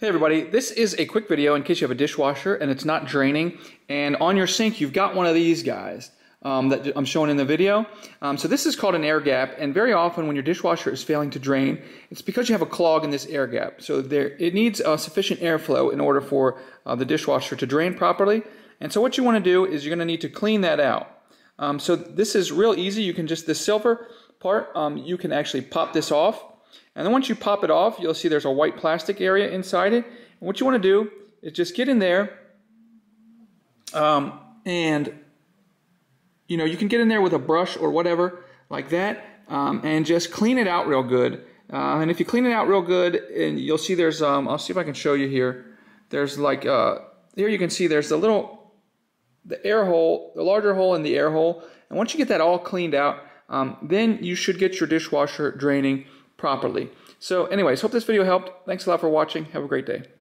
Hey everybody, this is a quick video in case you have a dishwasher and it's not draining, and on your sink you've got one of these guys that I'm showing in the video. So this is called an air gap, and very often when your dishwasher is failing to drain, it's because you have a clog in this air gap. So it needs sufficient airflow in order for the dishwasher to drain properly. And so what you want to do is you're going to need to clean that out. So this is real easy. You can just, this silver part, you can actually pop this off. And then once you pop it off, you'll see there's a white plastic area inside it. And what you want to do is just get in there, and you can get in there with a brush or whatever like that, and just clean it out real good. And if you clean it out real good, and you'll see there's I'll see if I can show you here. There's like here you can see there's the air hole, the larger hole in the air hole. And once you get that all cleaned out, then you should get your dishwasher draining properly. So anyways, hope this video helped. Thanks a lot for watching. Have a great day.